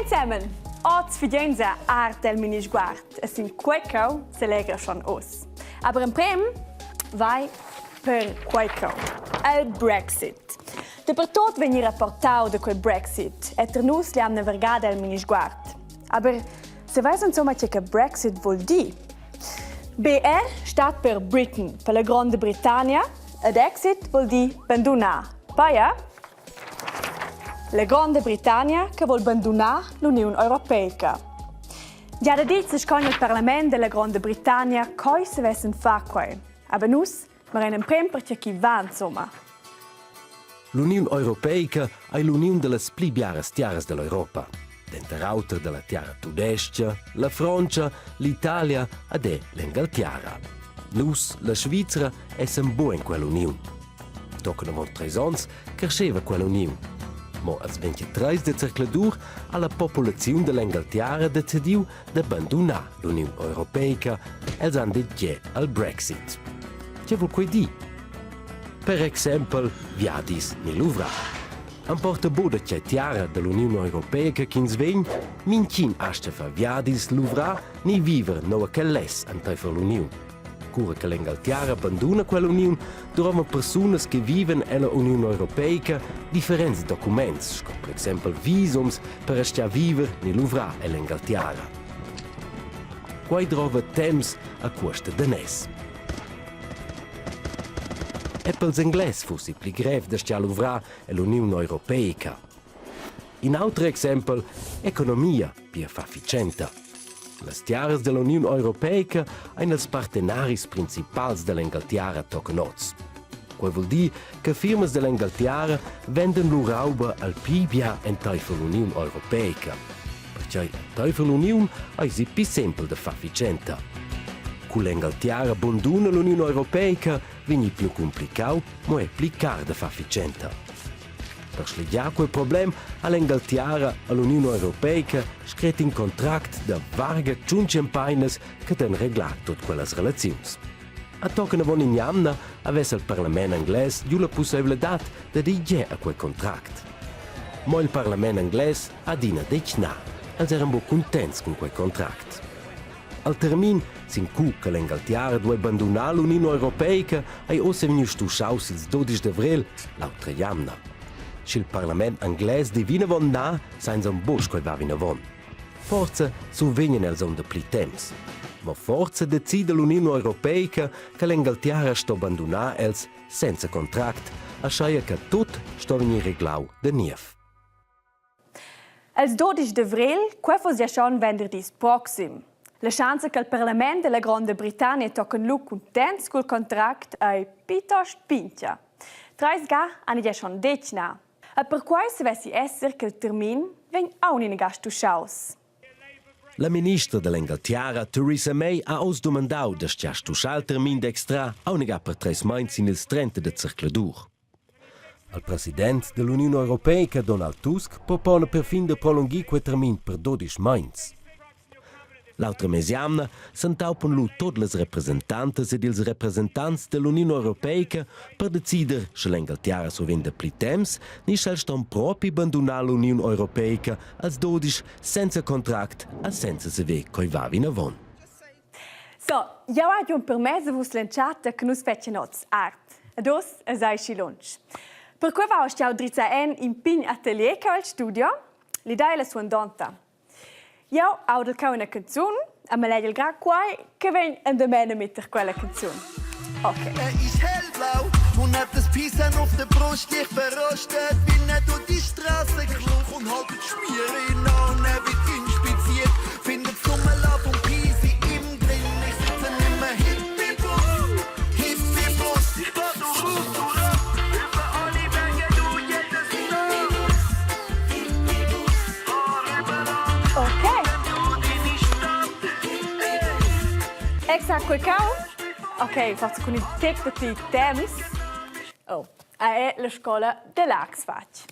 insieme, oggi fidenza art del minisguard. E sin queco se alegra schon os. Aber im Prem vai per queco. El Brexit. Per tot venir rapportau de quel Brexit. E per nus li amna vergada el minisguard. Aber se vais insomma che Brexit vuol di. BR staat per Britain, per la Grande Britannia. Ed exit vuol di abbandonare. Poi la Grande Britannia che vuol abbandonare l'Unione Europea. Già da dit si scoglie il Parlamento della Grande Britannia cosa si vessen fa qua. Aber nus, ma rennen prem perché chi va insomma. L'Unione Europea è l'unione delle pli biaras tiaras dell'Europa. Denter auter della tiara tudestia, la Francia, l'Italia ed l'Inghilterra. Nus, la Svizzera, essen buon in quell'unione. Toccano mo 3 ans cresceva quell'unione. Ma als 23 de circladur alla popolazione dell'Inghilterra decidiu di abbandonare l'Unione Europea e han detto al Brexit. Che vuol quei di? Per esempio, viadis ni Louvra. Am portaboda che tiara dell'Unione Europea che svegn, mincin asta fa viadis Louvra ni viver no che les antre l'Unione. Cura che l'Inghilterra abbandona quell'Unione, troviamo persone che vivono nell'Unione Europea differenti documenti, come per esempio visums per stare a vivere in Louvra e l'Inghilterra. Quai trova temps a costa danès. E per gli inglesi fosse più grave di stare a Louvra e l'Unione Europea. In altro esempio, economia più efficiente. Le tiaras dell'Unione Europea sono i partenari principali dell'Inghilterra toccanoti. Questo vuol dire che firme dell'Inghilterra vendono la roba al più bia entro l'Unione Europea. Perché entro l'Unione è più semplice di efficiente. Con l'Inghilterra abbandona l'Unione Europea, viene più complicato, ma è più caro di efficiente. Per slidiare quel problema, all'Inghilterra e all'Unione Europea scritto un contratto di varga giungempaines che hanno reglato tutte quelle relazioni. A tocca una in anni avesse il Parlamento inglese la possibilità di dire a quel contratto. Ma il Parlamento inglese ha detto no, e erano contenti con quel contratto. Al termine, sin che l'Inghilterra deve abbandonare l'Unione Europea, è aussi venuto stusciato il 12 aprile, l'altro anno. Se il Parlamento inglese divina von na, senza un bosco va vina von. Forse sovvengono els on de pli temps. Ma forse decide l'Unione Europea che l'Inghilterra sta abbandonare els senza contract, a sceia che tutto sta venir reglau de nief. Il 12 avril, questo è già un venerdì prossimo. La chance che il Parlamento della Grande Britannia tocca lu contents col contract è piuttosto pinta. Trais ga hanno già schon detto na. E per questo deve essere che il termine venga auch in gastuschaus. La ministra dell'Inghilterra, Theresa May, ha os domandato di stusciare il termine d'extra a per 3 mesi nel 30 de circladur. Il presidente dell'Unione Europea, Donald Tusk, propone perfino di prolungare quel termine per 12 mesi. L'altra mesiamna s'entaupen lu tutte le rappresentantes ed ils rappresentants dell'Unione Europea per decidere se l'Inghilterra sovente pli temps ni se ston proprio abbandonare l'Unione Europea als 12 senza contract e senza saver coi va vina von. So, io ho un permesso vos lanciata che nus fecen oz art. Ed os es ai sci Per cui va stiau drizza in pin atelier che al studio, l'idea è la sua donta. Io ho una canzone e me legge il gra qua che viene in de mene mit quella canzone. Ok. Ist hellblau und hat das Pisan auf der Brust, ich verrostet, bin nicht durch die Straße geklucht und haltet Schmiere an, wird inspiziert, findet Sommerlaub und Pisi im Drin, ich sitze nimmer Hippie-Bus, Hippie-Bus, ich war durch Futura, über alle Berge, du jedes Jahr, Hippie-Bus, Ok. Exact quel cau? Ok, faccio con il tempo di temps. Oh, è la scuola dell'Axfac.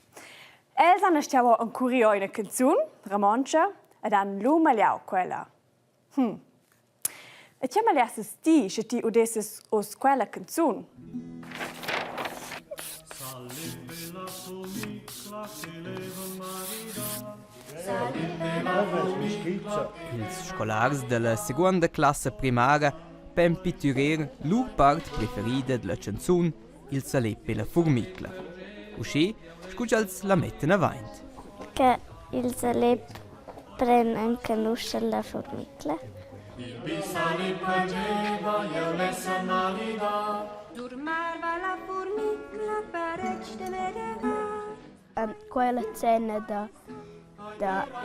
Els hanno stiamo ancora una canzone, Ramoncia, ed hanno l'umaliao quella. E c'è mai assisti se ti udesses os quella canzone? Ils scolars della seconda classe primaria pen pitturer lur part preferida della canzun Il salep e la formicla. Uscì, scugials la metten avaint. Che il salep prende anche l'uscia la formicla. Dormava la formicla per de vedeva. Quella cena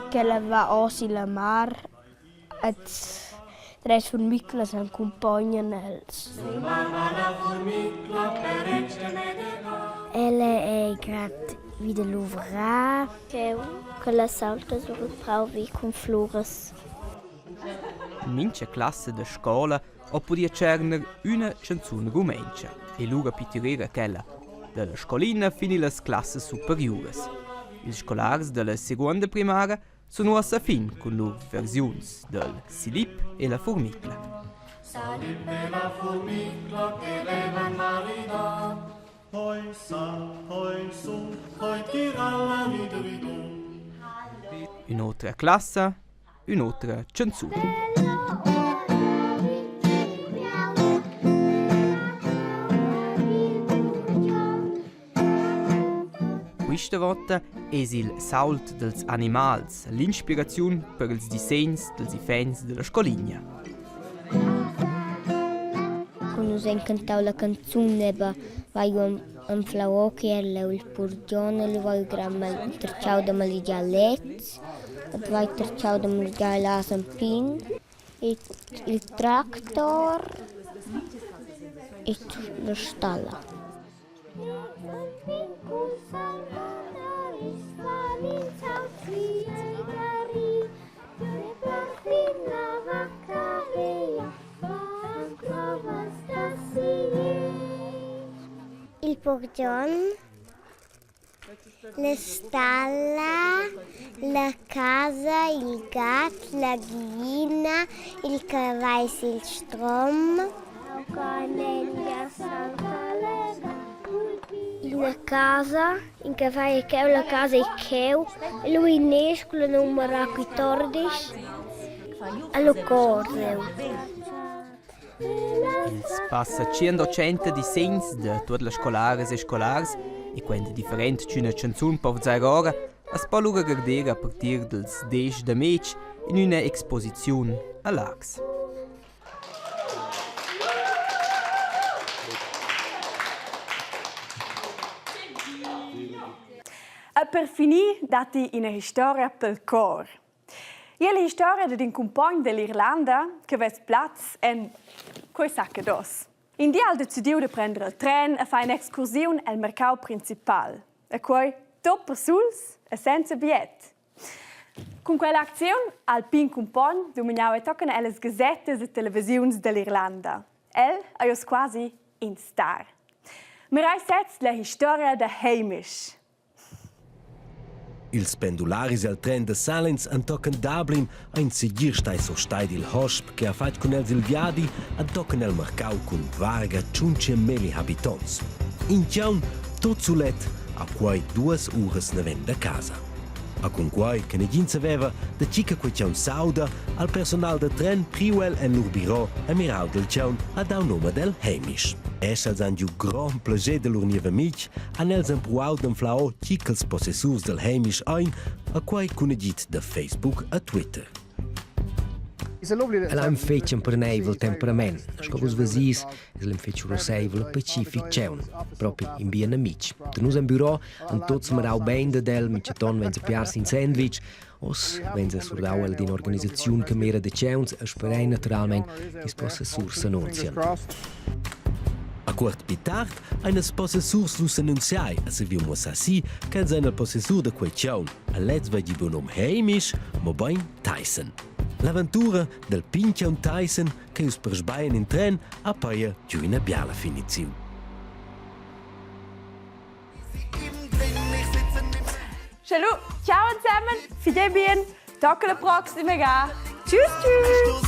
che la va osi la mar e tre formicla si accompagnano els. Dormava la formicla per de vedeva. Ella è grad wieder l'uvra che la salta sur il prauvi con flores. In mincha classe de scola o podia cerner una canzun rumencia e lura pitturera quella della scolina fini las classes superiores. Ils scolars della seconda primaria sono a fin con lur versiuns del Silip e la formicla. Salip e la formicla che levan marida. Hoi san, hoi su, hoi tiralla ridridum. Un'altra classe, un'altra canzun. Questa volta è il sault dels animals, l'ispirazione per ils disegns dels ifens della scoligna. Quando si cantava la canzone, vai un flauo che era il purgione, le vai gramma terciao da maligia letz, e vai terciao da maligia la sampin, il tractor e la stalla. Il purgion, la stalla, la casa, il gat, la gallina, il cavallo, il strom. La casa, in cavallo che la casa è che lui nesco la numero 14 allo corso. Ils passa 100 disegns de tutte le scolares e scolars e quando different c'una canzun per 0 ora as può lura gardere a partir dels 10 de maig in una exposizione a l'Ax. E per finire, dati una storia pel cor. È la storia di un compagno dell'Irlanda che vede Platz e coi sacca d'os. In dia decidiu di prendere il tren e fare un'escursione al mercato principale. E poi, top per suls e senza biglietto. Con quell'azione, al pin compagno dominava toccano le gazzette e televisioni dell'Irlanda. El è quasi in star. Mi raisetz la storia di Hamish. Ils pendularis al tren de Salins antocan Dublin a inseguir stai so stai il hosp che ha fatto con els il viadi antocan el mercau con varga 500.000 habitants. In Ciaun, tot sulet, a quai 2 ures ne ven da casa. A con quai che ne gins aveva da cica quei Ciaun sauda al personal de tren priuel en lur biro a mirau del Ciaun a dau nome del Hamish. Es als han giu grand plager de lur nieva amic han els empruau d'enflao cicals possessurs del Hamish ein a quai cunegit da Facebook a Twitter. L'hem fet un perneivel temperament. Scobus vasis, l'hem fet un rosseivel pacific ceun, proprio in bien amic. Da nus en bureau, an tots marau ben da del, mitjaton venza piarsi in sandwich, os venza surdau el din organizzaziun che mera de ceuns, e sperei naturalment che is possessurs s'annunzian. A quart pitard, eines possessurs lus annunziai a se viu mossassi che els el possessur de quei ciaun, a letz vai di bonom Hamish, mo bain Tyson. L'avventura del Pinchion Tyson che us persbaien in tren a paia giù in biala finiziu. Ciao, ciao zusammen, fidei bien, tocca la prossima gara. Tschüss, tschüss.